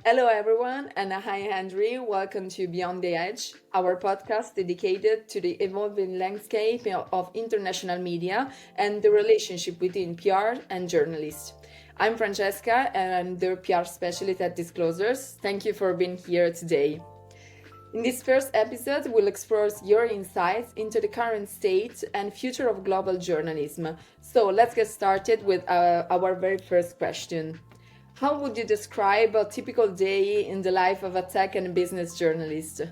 Hello, everyone, and hi, Andrii. Welcome to Beyond the Edge, our podcast dedicated to the evolving landscape of international media and the relationship between PR and journalists. I'm Francesca, and I'm the PR Specialist at Disclosers. Thank you for being here today. In this first episode, we'll explore your insights into the current state and future of global journalism. So let's get started with our very first question. How would you describe a typical day in the life of a tech and business journalist?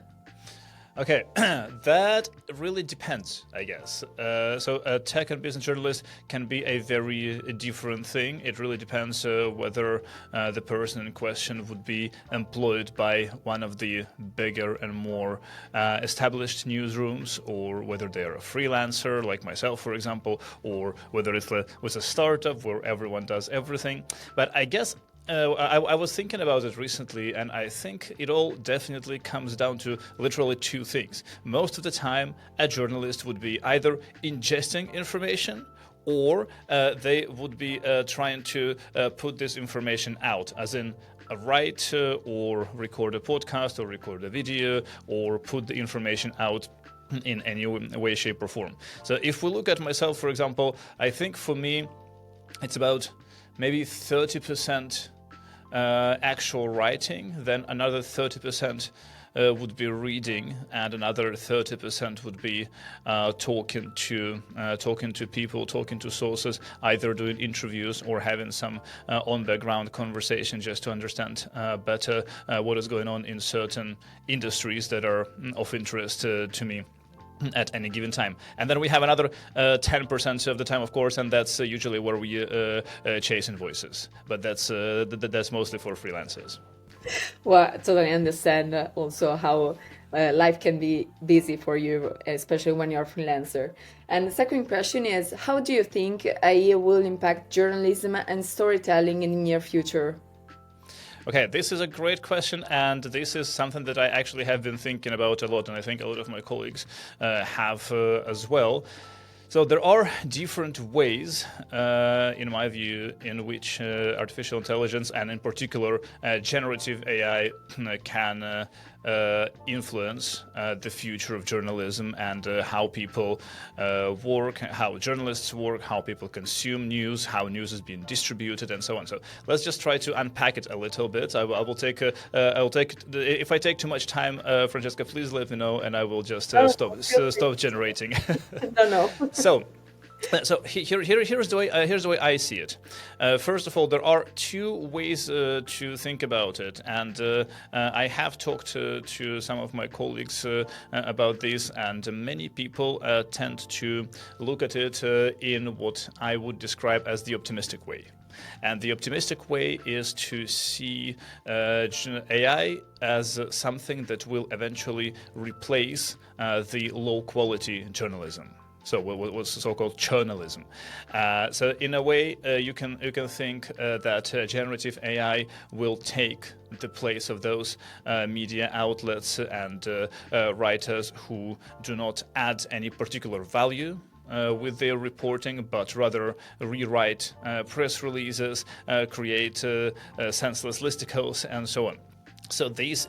Okay, that really depends, I guess. So a tech and business journalist can be a very different thing. It really depends whether the person in question would be employed by one of the bigger and more established newsrooms, or whether they're a freelancer like myself, for example, or whether it was a startup where everyone does everything. But I guess I was thinking about it recently, and I think it all definitely comes down to literally two things. Most of the time, a journalist would be either ingesting information, or they would be trying to put this information out, as in write or record a podcast or record a video or put the information out in any way, shape, or form. So if we look at myself, for example, I think for me, it's about maybe 30% actual writing, then another 30% would be reading, and another 30% would be talking to people, talking to sources, either doing interviews or having some on-the-ground conversation just to understand better what is going on in certain industries that are of interest to me at any given time. And then we have another 10% of the time, of course, and that's usually where we chase invoices. But that's mostly for freelancers. Well, I totally understand also how life can be busy for you, especially when you're a freelancer. And the second question is, how do you think AI will impact journalism and storytelling in the near future? Okay, this is a great question, and this is something that I actually have been thinking about a lot, and I think a lot of my colleagues have as well. So there are different ways, in my view, in which artificial intelligence, and in particular generative AI, can influence the future of journalism and how people work, how journalists work, how people consume news, how news is being distributed, and so on. So let's just try to unpack it a little bit. I will take. If I take too much time, Francesca, please let me know, and I will just Oh, stop generating. no, no. So. Here's the way I see it. First of all, there are two ways to think about it, and I have talked to some of my colleagues about this, and many people tend to look at it in what I would describe as the optimistic way. And the optimistic way is to see AI as something that will eventually replace the low-quality journalism. So what's so-called journalism. So in a way, you can think that generative AI will take the place of those media outlets and writers who do not add any particular value with their reporting, but rather rewrite press releases, create senseless listicles, and so on. So these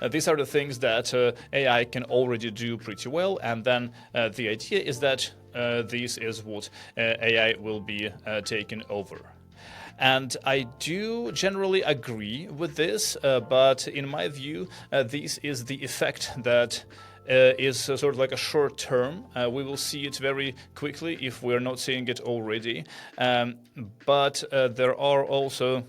are the things that AI can already do pretty well, and then the idea is that this is what AI will be taking over. And I do generally agree with this, but in my view, this is the effect that is sort of like a short term. We will see it very quickly if we're not seeing it already. But there are also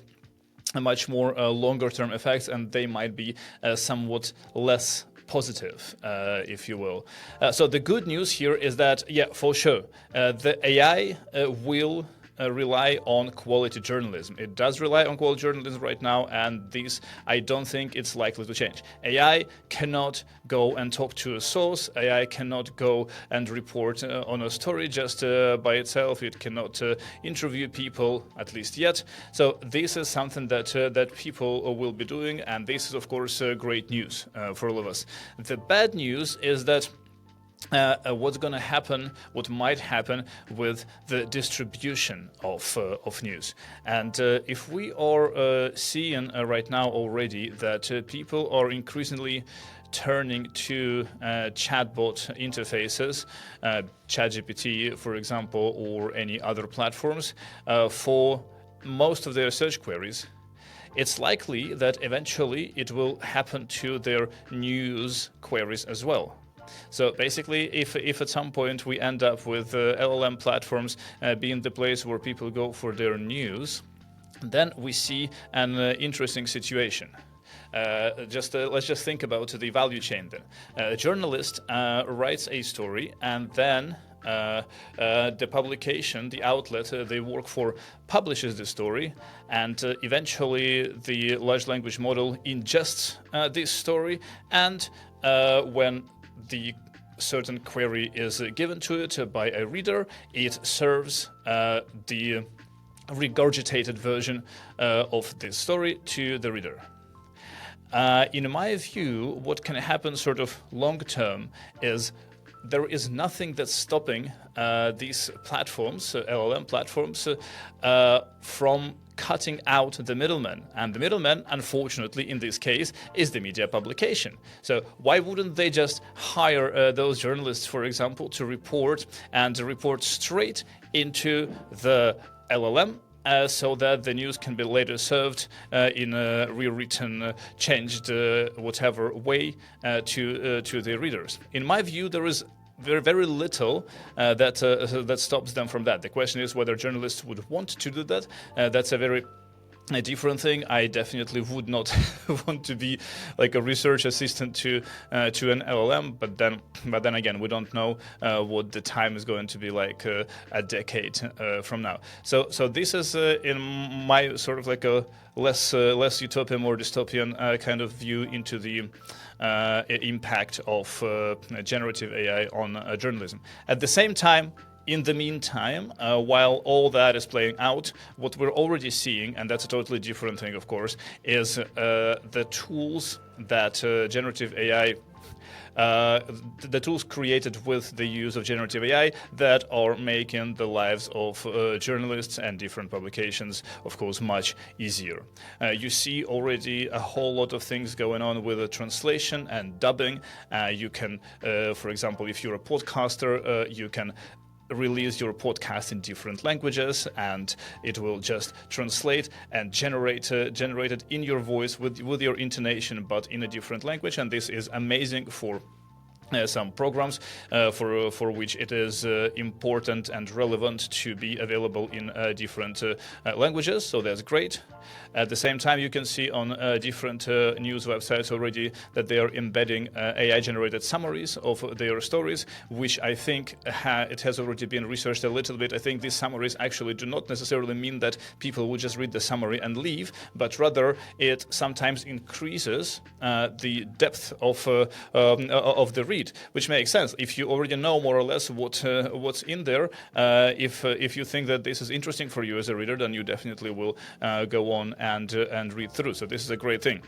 much more longer-term effects, and they might be somewhat less positive, if you will. So the good news here is that, yeah, for sure, the AI will rely on quality journalism. It does rely on quality journalism right now, and this, I don't think it's likely to change. AI cannot go and talk to a source. AI cannot go and report on a story just by itself. It cannot interview people, at least yet. So this is something that people will be doing, and this is, of course, great news for all of us. The bad news is that what's going to happen, what might happen with the distribution of news. And if we are seeing right now already that people are increasingly turning to chatbot interfaces, ChatGPT, for example, or any other platforms, for most of their search queries, it's likely that eventually it will happen to their news queries as well. So basically, if at some point we end up with LLM platforms being the place where people go for their news, then we see an interesting situation. Let's just think about the value chain then. A journalist writes a story, and then the publication, the outlet they work for, publishes the story, and eventually the large language model ingests this story, and when the certain query is given to it by a reader, it serves the regurgitated version of this story to the reader. In my view, what can happen sort of long term is there is nothing that's stopping these platforms, LLM platforms, from cutting out the middleman. And the middleman, unfortunately, in this case, is the media publication. So why wouldn't they just hire those journalists, for example, to report straight into the LLM, so that the news can be later served in a rewritten, changed, whatever way to the readers. In my view, there is very little that stops them from that. The question is whether journalists would want to do that. That's a very different thing. I definitely would not want to be like a research assistant to an LLM, but then again, we don't know what the time is going to be like a decade from now. So this is in my sort of like a less utopian, more dystopian kind of view into the impact of generative AI on journalism. At the same time, in the meantime, while all that is playing out, what we're already seeing, and that's a totally different thing, of course, is the tools that generative AI, the tools created with the use of generative AI that are making the lives of journalists and different publications, of course, much easier. You see already a whole lot of things going on with translation and dubbing. You can, for example, if you're a podcaster, you can release your podcast in different languages, and it will just translate and generate it in your voice with your intonation, but in a different language. And this is amazing for some programs for which it is important and relevant to be available in different languages. So that's great. At the same time, you can see on different news websites already that they are embedding AI-generated summaries of their stories, which I think it has already been researched a little bit. I think these summaries actually do not necessarily mean that people would just read the summary and leave, but rather it sometimes increases the depth of the read, which makes sense. If you already know more or less what's in there, if you think that this is interesting for you as a reader, then you definitely will go on and read through. So this is a great thing.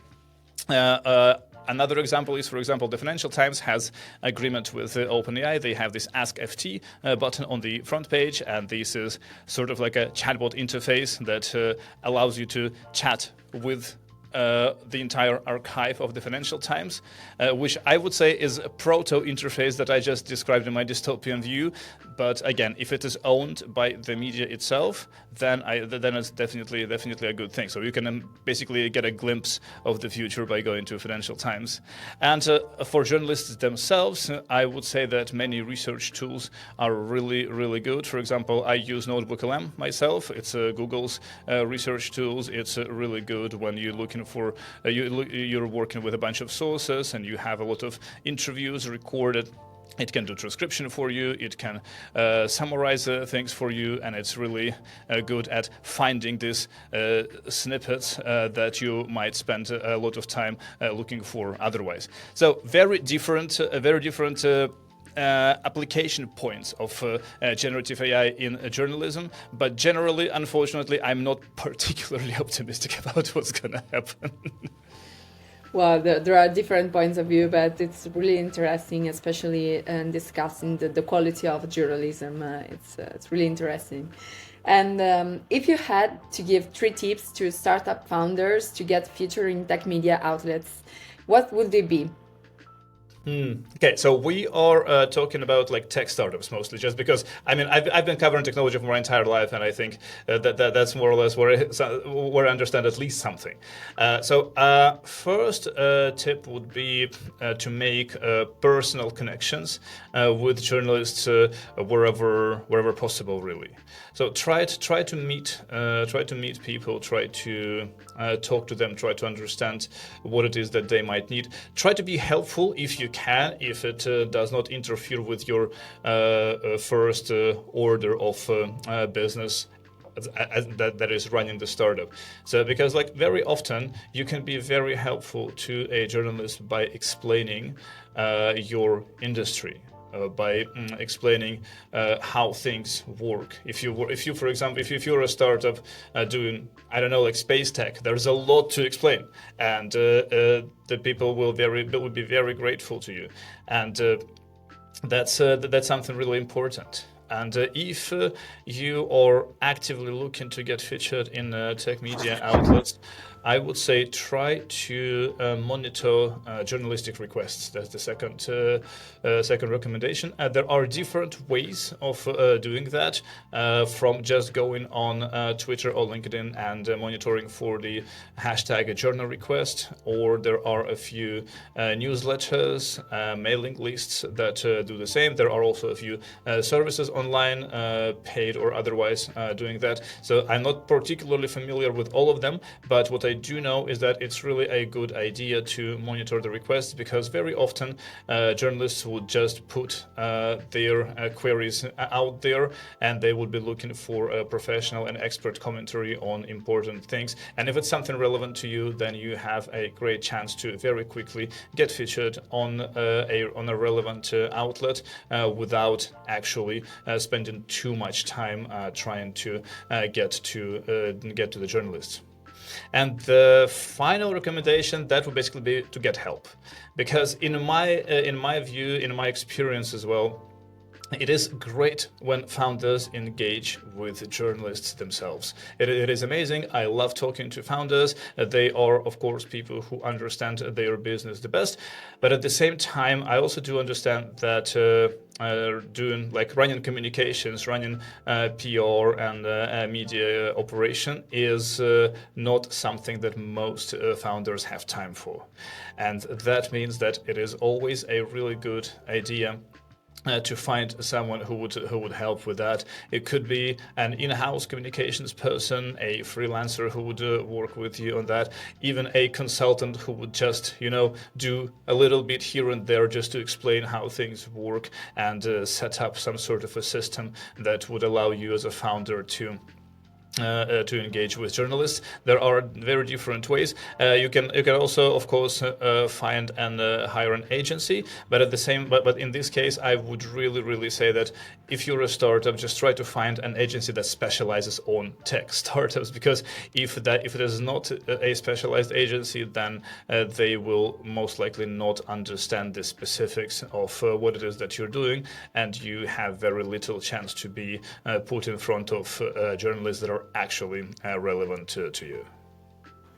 Another example is, for example, the Financial Times has agreement with OpenAI. They have this Ask FT button on the front page, and this is sort of like a chatbot interface that allows you to chat with the entire archive of the Financial Times, which I would say is a proto-interface that I just described in my dystopian view. But again, if it is owned by the media itself, then it's definitely a good thing. So you can basically get a glimpse of the future by going to Financial Times. And for journalists themselves, I would say that many research tools are really, really good. For example, I use NotebookLM myself. It's Google's research tools. It's really good when you're looking for you're working with a bunch of sources and you have a lot of interviews recorded. It can do transcription for you, it can summarize things for you, and it's really good at finding these snippets that you might spend a lot of time looking for otherwise. So very different application points of generative AI in journalism, but generally, unfortunately, I'm not particularly optimistic about what's going to happen. Well, there are different points of view, but it's really interesting, especially discussing the quality of journalism. It's really interesting. And if you had to give 3 tips to startup founders to get featured in tech media outlets, what would they be? Okay, so we are talking about like tech startups mostly, just because I mean I've been covering technology for my entire life, and I think that's more or less where I understand at least something. First tip would be to make personal connections with journalists wherever possible, really. So try to meet people, try to talk to them, try to understand what it is that they might need. Try to be helpful if you can, if it does not interfere with your first order of business that is running the startup. So because like very often you can be very helpful to a journalist by explaining your industry. By explaining how things work. If you, for example, if you're a startup doing, I don't know, like space tech, there's a lot to explain, and the people will be very grateful to you, and that's something really important. And if you are actively looking to get featured in tech media outlets, I would say try to monitor journalistic requests. That's the second recommendation. There are different ways of doing that, from just going on Twitter or LinkedIn and monitoring for the hashtag journal request, or there are a few newsletters, mailing lists that do the same. There are also a few services online, paid or otherwise, doing that. So I'm not particularly familiar with all of them, but what I do know is that it's really a good idea to monitor the requests, because very often journalists would just put their queries out there, and they would be looking for a professional and expert commentary on important things. And if it's something relevant to you, then you have a great chance to very quickly get featured on a relevant outlet without actually spending too much time trying to get to the journalists. And the final recommendation, that would basically be to get help, because in my view, in my experience as well, it is great when founders engage with journalists themselves. It is amazing. I love talking to founders. They are, of course, people who understand their business the best. But at the same time, I also do understand that doing like running communications, running PR and media operation is not something that most founders have time for. And that means that it is always a really good idea to find someone who would help with that. It could be an in-house communications person, a freelancer who would work with you on that, even a consultant who would just do a little bit here and there just to explain how things work and set up some sort of a system that would allow you as a founder to engage with journalists. There are very different ways. You can also, of course, find and hire an agency. But but in this case, I would really say that if you're a startup, just try to find an agency that specializes on tech startups. Because if it is not a specialized agency, then they will most likely not understand the specifics of what it is that you're doing, and you have very little chance to be put in front of journalists that are actually relevant to you.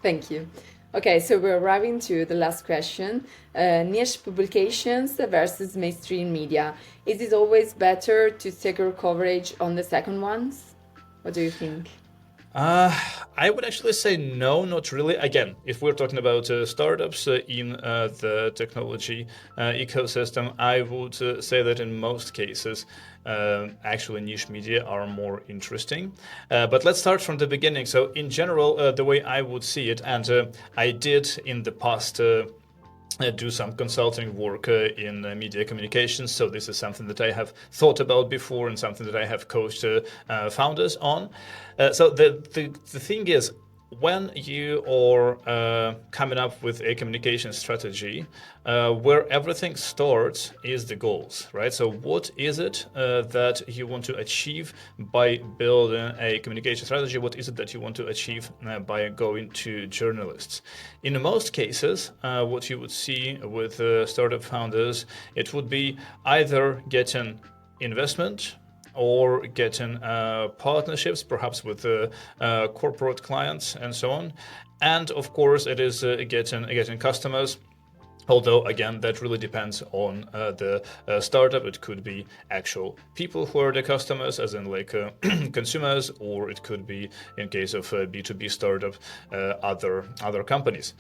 Thank you. Okay, so we're arriving to the last question. Niche publications versus mainstream media. Is it always better to tackle coverage on the second ones? What do you think? I would actually say no, not really. Again, if we're talking about startups in the technology ecosystem, I would say that in most cases, actually niche media are more interesting. But let's start from the beginning. So in general, the way I would see it, and I did in the past do some consulting work in media communications. So this is something that I have thought about before and something that I have coached founders on. So the thing is, when you are coming up with a communication strategy, where everything starts is the goals, right? So what is it that you want to achieve by building a communication strategy? What is it that you want to achieve by going to journalists? In most cases, what you would see with startup founders, it would be either getting investment or getting partnerships, perhaps with corporate clients and so on. And of course, it is getting customers. Although, again, that really depends on the startup. It could be actual people who are the customers, as in like consumers, or it could be, in case of a B2B startup, other companies.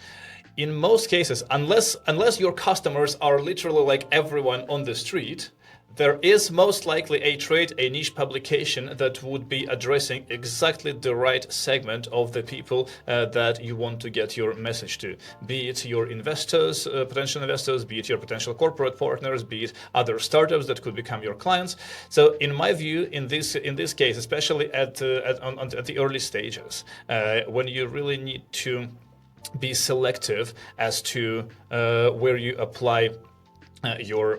In most cases, unless your customers are literally like everyone on the street, there is most likely a trade, a niche publication that would be addressing exactly the right segment of the people that you want to get your message to. Be it your investors, potential investors, be it your potential corporate partners, be it other startups that could become your clients. So, in my view, in this case, especially at the early stages, when you really need to be selective as to where you apply your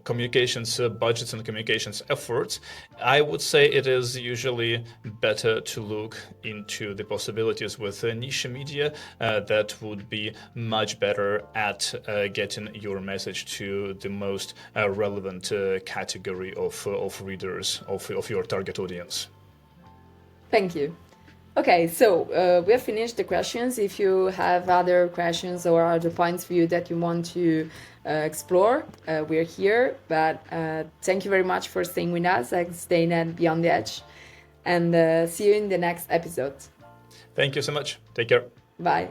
communications budgets and communications efforts, I would say it is usually better to look into the possibilities with niche media that would be much better at getting your message to the most relevant category of readers of your target audience. Thank you. Okay, so we have finished the questions. If you have other questions or other points for you that you want to explore, we're here. But thank you very much for staying with us and staying at Beyond the Edge. And see you in the next episode. Thank you so much. Take care. Bye.